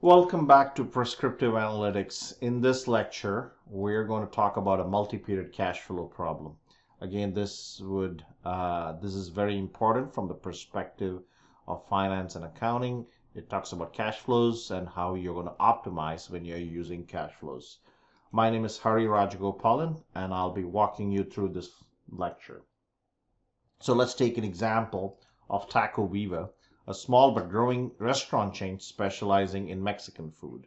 Welcome back to Prescriptive Analytics. In this lecture, we're going to talk about a multi-period cash flow problem. Again, this is very important from the perspective of finance and accounting. It talks about cash flows and how you're going to optimize when you're using cash flows. My name is Hari Rajagopalan, and I'll be walking you through this lecture. So let's take an example of Taco Viva, a small but growing restaurant chain specializing in Mexican food.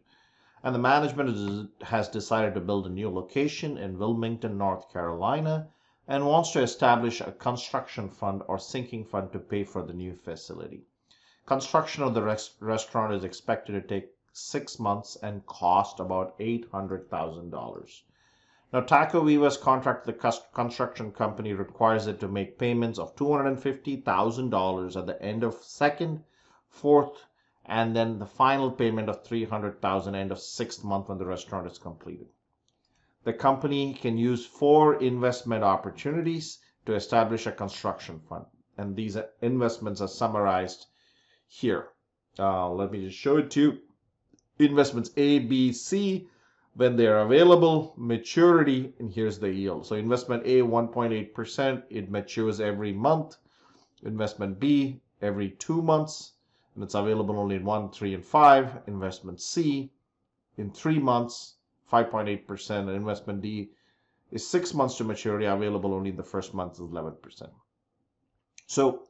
And the management has decided to build a new location in Wilmington, North Carolina, and wants to establish a construction fund or sinking fund to pay for the new facility. Construction of the restaurant is expected to take 6 months and cost about $800,000. Now, Taco Viva's contract with the construction company requires it to make payments of $250,000 at the end of second, fourth, and then the final payment of $300,000 end of sixth month when the restaurant is completed. The company can use 4 investment opportunities to establish a construction fund, and these investments are summarized here. Let me just show it to you. Investments A, B, C. When they are available, maturity, and here's the yield. So investment A, 1.8%, it matures every month. Investment B, every 2 months, and it's available only in 1, 3, and 5. Investment C, in 3 months, 5.8%, and investment D is 6 months to maturity, available only in the first month is 11%. So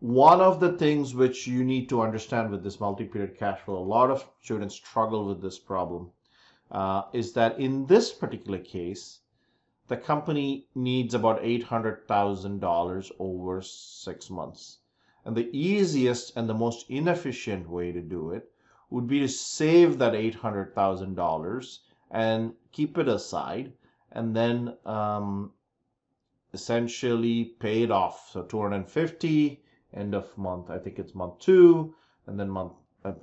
one of the things which you need to understand with this multi-period cash flow, a lot of students struggle with this problem, is that in this particular case, the company needs about $800,000 over 6 months. And the easiest and the most inefficient way to do it would be to save that $800,000 and keep it aside, and then essentially pay it off. So $250,000 end of month, I think it's month 2, and then month,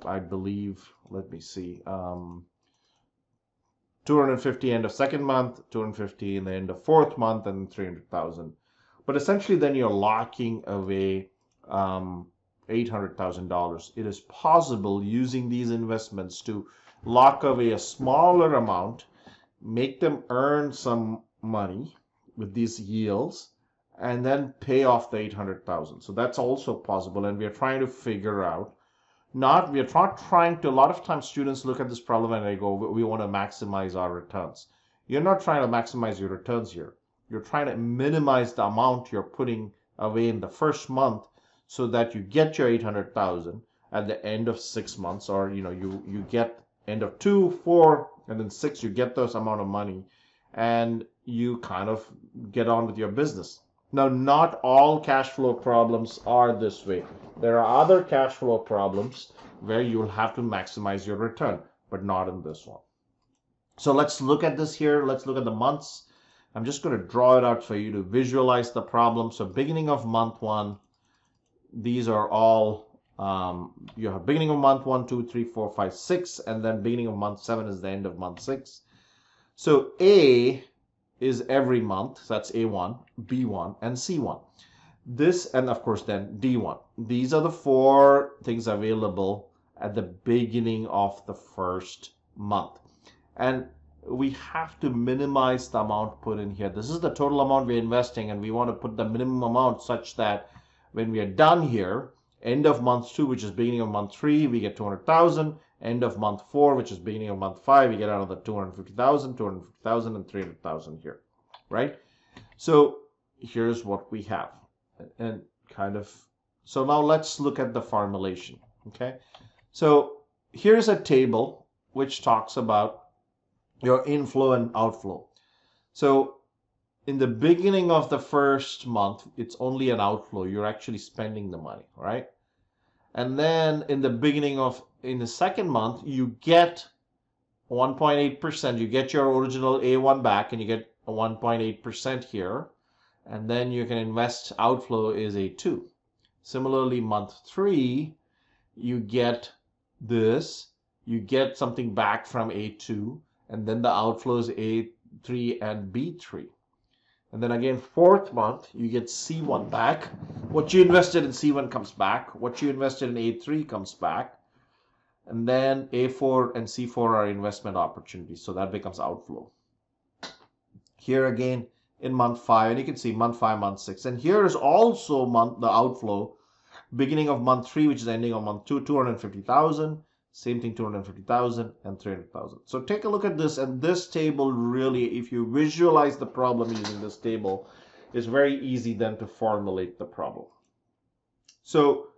I believe, let me see, $250,000 end of second month, $250,000 in the end of fourth month, and $300,000. But essentially then you're locking away $800,000. It is possible using these investments to lock away a smaller amount, make them earn some money with these yields, and then pay off the $800,000. So that's also possible, and we are trying to figure out, we are not trying to, a lot of times students look at this problem and they go, we want to maximize our returns. You're not trying to maximize your returns here. You're trying to minimize the amount you're putting away in the first month so that you get your $800,000 at the end of 6 months, or you get end of 2, 4, and then 6, you get those amount of money, and you kind of get on with your business. Now, not all cash flow problems are this way. There are other cash flow problems where you'll have to maximize your return, but not in this one. So let's look at this here. Let's look at the months. I'm just going to draw it out for you to visualize the problem. So beginning of month 1, these are all, you have beginning of month 1, 2, 3, 4, 5, 6, and then beginning of month 7 is the end of month 6. So A is every month, so that's A1, B1, and C1. This, and of course then D1. These are the 4 things available at the beginning of the first month. And we have to minimize the amount put in here. This is the total amount we're investing, and we want to put the minimum amount such that when we are done here, end of month 2, which is beginning of month 3, we get $200,000. End of month 4, which is beginning of month 5, we get out of the $250,000, and $300,000 here, right? So here's what we have, and so now let's look at the formulation, okay? So here's a table which talks about your inflow and outflow. So in the beginning of the first month, it's only an outflow. You're actually spending the money, right? And then in the second month, you get 1.8%. You get your original A1 back, and you get a 1.8% here. And then you can invest, outflow is A2. Similarly, month 3, you get this. You get something back from A2, and then the outflow is A3 and B3. And then again, fourth month, you get C1 back. What you invested in C1 comes back. What you invested in A3 comes back. And then A4 and C4 are investment opportunities, so that becomes outflow. Here again in month 5, and you can see month 5, month 6. And here is also the outflow beginning of month 3, which is ending on month 2, 250,000. Same thing, 250,000 and 300,000. So take a look at this, and this table really, if you visualize the problem using this table, is very easy then to formulate the problem. So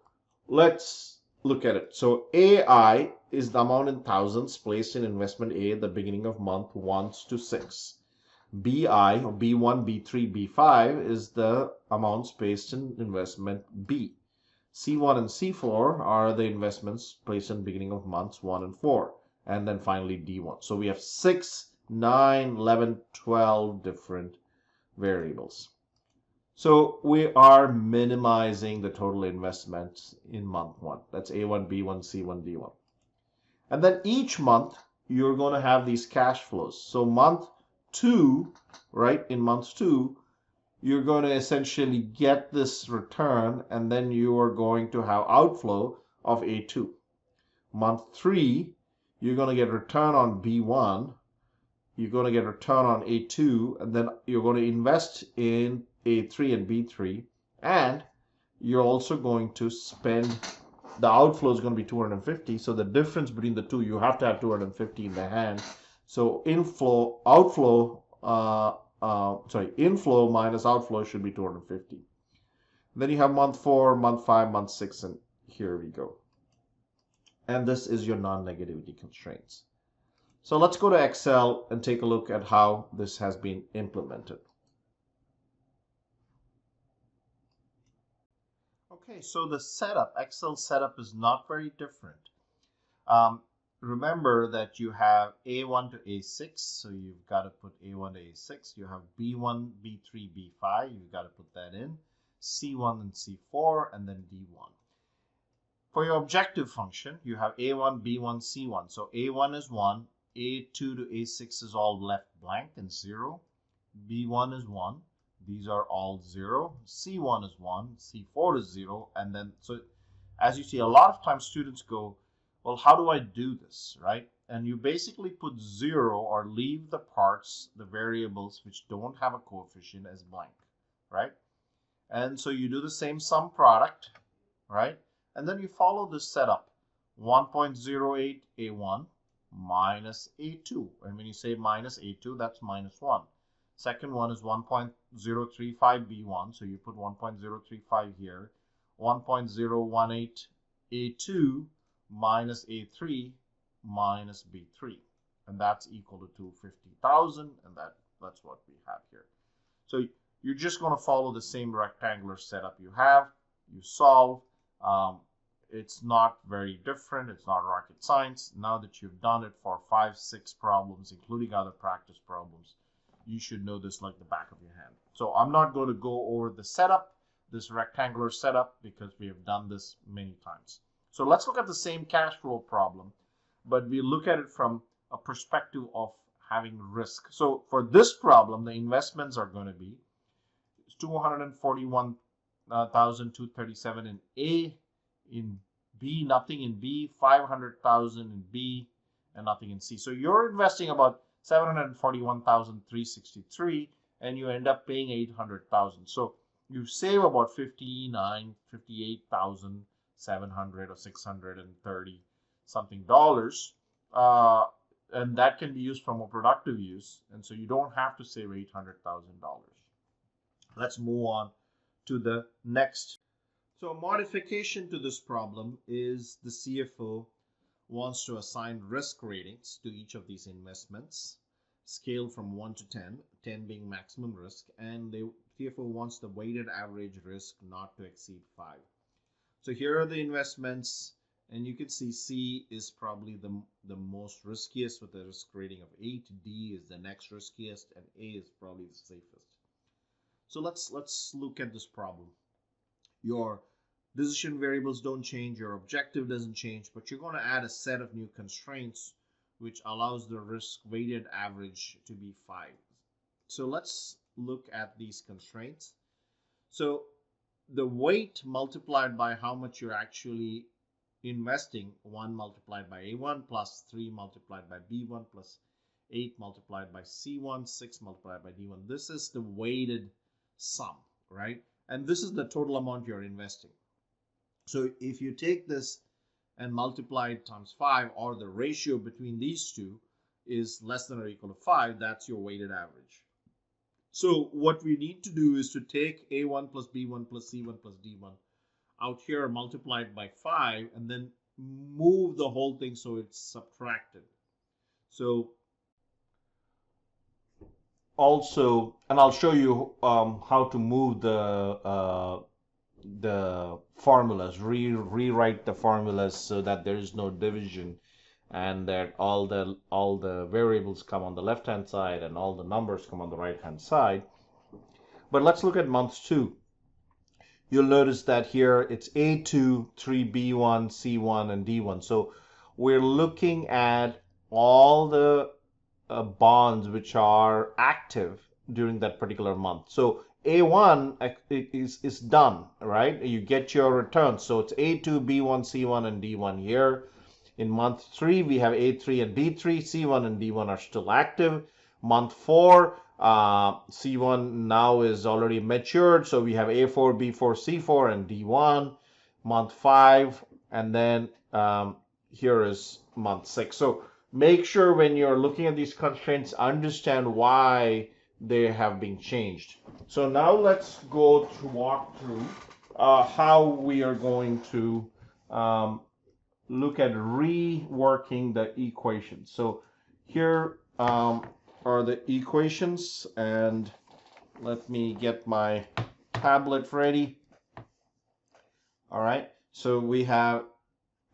let's look at it. So AI is the amount in thousands placed in investment A at the beginning of month 1 to 6. BI, or B1, B3, B5 is the amounts placed in investment B. C1 and C4 are the investments placed in the beginning of months 1 and 4. And then finally D1. So we have 6, 9, 11, 12 different variables. So we are minimizing the total investments in month 1. That's A1, B1, C1, D1. And then each month, you're going to have these cash flows. So month 2, right, in month 2, you're going to essentially get this return, and then you are going to have outflow of A2. Month 3, you're going to get return on B1, you're going to get return on A2, and then you're going to invest in A3 and B3, and you're also going to spend, the outflow is going to be 250, so the difference between the two, you have to have 250 in the hand. So inflow minus outflow should be 250. Then you have month 4, month 5, month 6, and here we go. And this is your non-negativity constraints. So let's go to Excel and take a look at how this has been implemented. Okay, so the setup, Excel setup is not very different. Remember that you have A1 to A6, so you've got to put A1 to A6. You have B1, B3, B5, you've got to put that in. C1 and C4, and then D1. For your objective function, you have A1, B1, C1. So A1 is 1, A2 to A6 is all left blank and 0. B1 is 1. These are all 0. C1 is 1, C4 is 0, and then, so as you see, a lot of times students go, well, how do I do this, right? And you basically put 0 or leave the parts, the variables which don't have a coefficient as blank, right? And so you do the same sum product, right? And then you follow this setup, 1.08 A1 minus A2. And when you say minus A2, that's minus 1. Second one is 1.035 B1, so you put 1.035 here. 1.018 A2 minus A3 minus B3, and that's equal to 250,000, and that's what we have here. So you're just going to follow the same rectangular setup you have. You solve. It's not very different. It's not rocket science. Now that you've done it for 5, 6 problems, including other practice problems, you should know this like the back of your hand. So I'm not going to go over the setup, this rectangular setup, because we have done this many times. So let's look at the same cash flow problem, but we look at it from a perspective of having risk. So for this problem, the investments are going to be 241,237 in A, in B, nothing in B, 500,000 in B, and nothing in C. So you're investing about 741,363, and you end up paying 800,000. So you save about 58,700 or 630 something dollars, and that can be used for more productive use, and so you don't have to save $800,000. Let's move on to the next. So a modification to this problem is the CFO wants to assign risk ratings to each of these investments, scale from 1 to 10, 10 being maximum risk, and the CFO wants the weighted average risk not to exceed 5. So here are the investments, and you can see C is probably the most riskiest with a risk rating of 8, D is the next riskiest, and A is probably the safest. So let's look at this problem. Your decision variables don't change, your objective doesn't change, but you're going to add a set of new constraints which allows the risk weighted average to be 5. So let's look at these constraints. So the weight multiplied by how much you're actually investing 1 multiplied by A1 plus 3 multiplied by B1 plus 8 multiplied by C1, 6 multiplied by D1. This is the weighted sum, right? And this is the total amount you're investing. So if you take this and multiply it times 5, or the ratio between these two is less than or equal to 5, that's your weighted average. So what we need to do is to take A1 plus B1 plus C1 plus D1 out here, multiplied by 5, and then move the whole thing so it's subtracted. So also, and I'll show you how to move the formulas, rewrite the formulas so that there is no division, and that all the variables come on the left hand side and all the numbers come on the right hand side. But let's look at month 2. You'll notice that here it's A2, 3B1, C1, and D1. So we're looking at all the bonds which are active during that particular month. So A1 is done, right? You get your return. So it's A2, B1, C1, and D1 here. In month 3, we have A3 and B3. C1 and D1 are still active. Month 4, C1 now is already matured, so we have A4, B4, C4, and D1. Month 5, and then here is month 6. So make sure when you're looking at these constraints, understand why they have been changed. So now let's go to walk through how we are going to look at reworking the equations. So here are the equations, and let me get my tablet ready. All right, so we have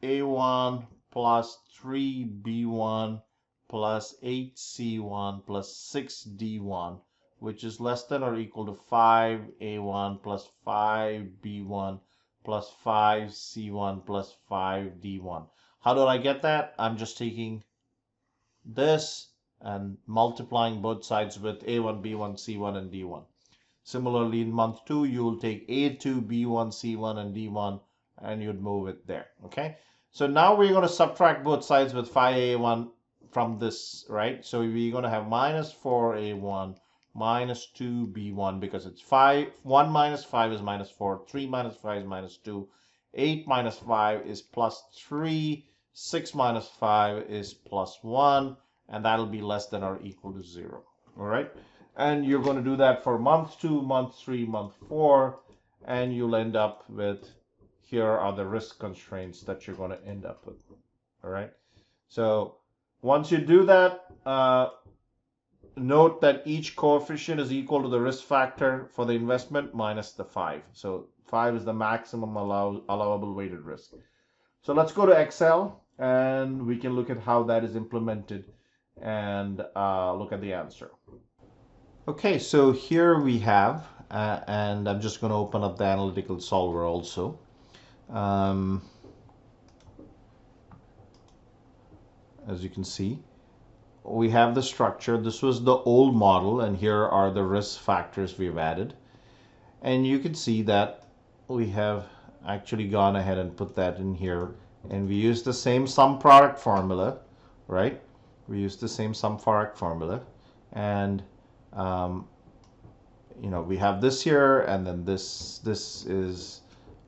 A1 plus 3B1 plus 8C1 plus 6D1, which is less than or equal to 5A1 plus 5B1 plus 5C1 plus 5D1. How do I get that? I'm just taking this and multiplying both sides with A1, B1, C1, and D1. Similarly, in month 2, you will take A2, B1, C1, and D1, and you'd move it there, okay? So now we're going to subtract both sides with 5A1 from this, right? So we're going to have minus 4A1 minus 2B1, because it's 5. 1 minus 5 is minus 4. 3 minus 5 is minus 2. 8 minus 5 is plus 3. 6 minus 5 is plus 1. And that'll be less than or equal to 0. All right. And you're going to do that for month 2, month 3, month 4. And you'll end up with, here are the risk constraints that you're going to end up with. All right. So once you do that, note that each coefficient is equal to the risk factor for the investment minus the 5. So 5 is the maximum allowable weighted risk. So let's go to Excel, and we can look at how that is implemented and look at the answer. Okay, so here we have, and I'm just going to open up the analytical solver also. As you can see, we have the structure. This was the old model, and here are the risk factors we've added. And you can see that we have actually gone ahead and put that in here, and we use the same sum product formula, right? We use the same sum product formula, and you know, we have this here, and then this is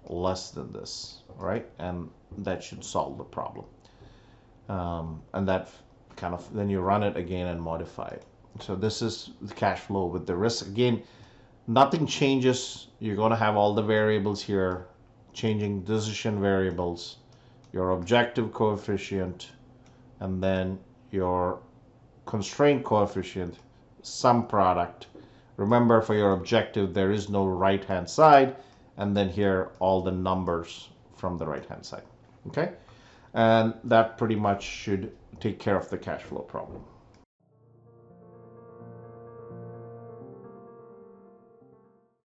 less than this, right? And that should solve the problem. And that kind of, then you run it again and modify it. So this is the cash flow with the risk. Again, nothing changes. You're going to have all the variables here, changing decision variables, your objective coefficient, and then your constraint coefficient, sum product. Remember, for your objective, there is no right hand side, and then here all the numbers from the right hand side. Okay, and that pretty much should take care of the cash flow problem.